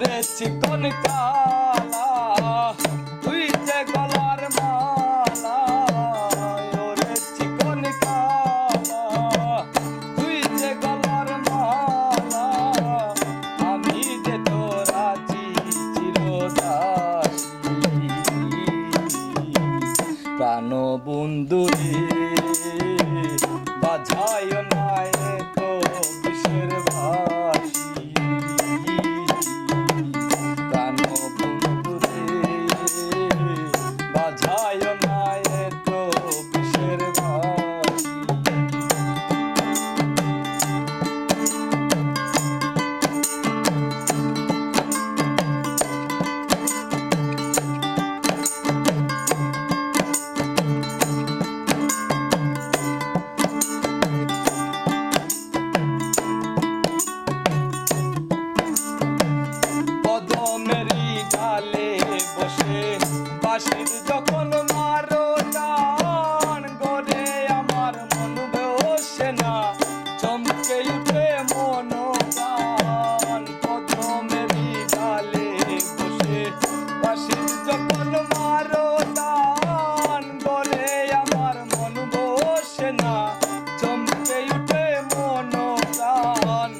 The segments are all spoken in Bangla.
ওরে চিকন কালা তুই যে গলার মালা, ওরে চিকন কালা তুই যে গলার মালা, আমি যে তোর আছি চিরদাসী। প্রাণ বন্ধু রে বাজায় না তো বিষের বাঁশি, প্রাণ বন্ধু রে বাজায় না তো বিষের বাঁশি। বাঁশির যখন মারো টান গরে আমার মন বসে না, চমকে উঠে মন প্রাণ। কদমেরই ডালে বসে বাঁশির যখন মারো টান গরে আমার মন বসে না, চমকে উঠে মন প্রাণ।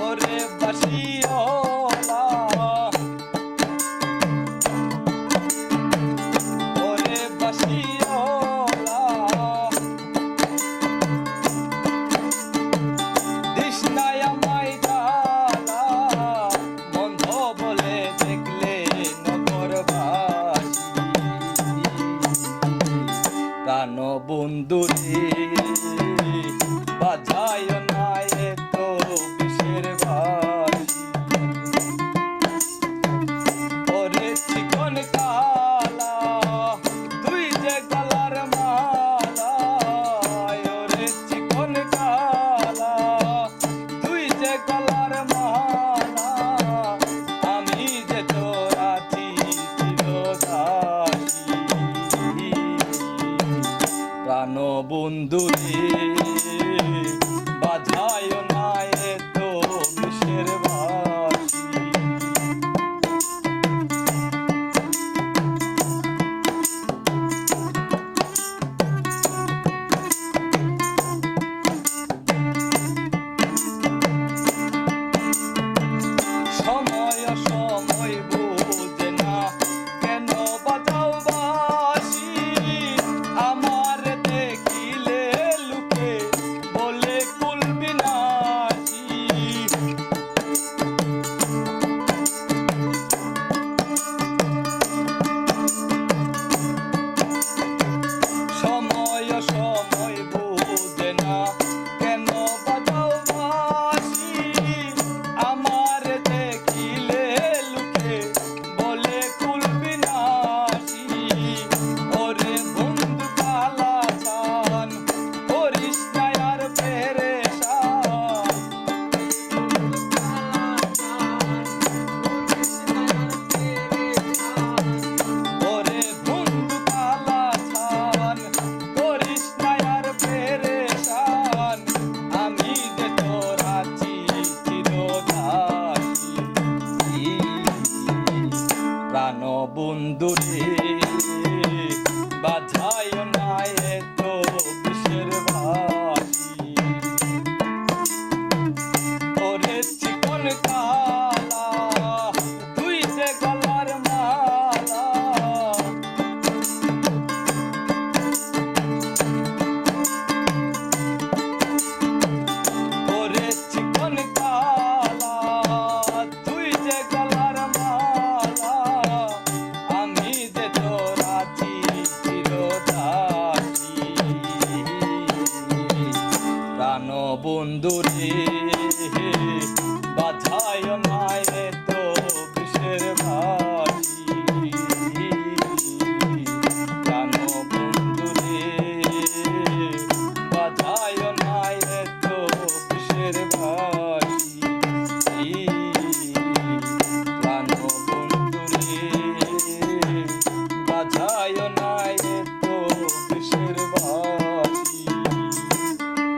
ওরে বাঁশিওয়ালা প্রাণ বন্ধু রে বাজায় না তো বিষের বাঁশি, ওরে চিকন কালা তুই যে গলার মালা, ওরে চিকন কালা তুই যে গলার মালা, আমি যে তোর আছি চিরদাসী। প্রাণ বন্ধু রে বাজায় না তো বিষের বাঁশি। সময় সময় বুঝে না কেন বাজাও বাঁশি, আমার দেখিলে লুকে বলে কুল বিনাশী। সময় সময় বুঝে না কেন বাজাও বাঁশি, আমার দেখিলে লুকে বলে কুল বিনাশী। ওরে বন্ধু কালা চান করিস না আর পেরেশান, ওরে বন্ধু কালা চান করিস না আর পেরেশান, আমি যে তোর আছি চিরদাসী। প্রাণ বন্ধু রে বাজায় না তো বিষের বাঁশি, ওরে চিকন কালা তুই যে গলার মালা, ওরে চিকন কালা তুই যে গলার মালা, আমি যে তোর আছি চিরদাসী। প্রাণ বন্ধু রে বাজায় না তো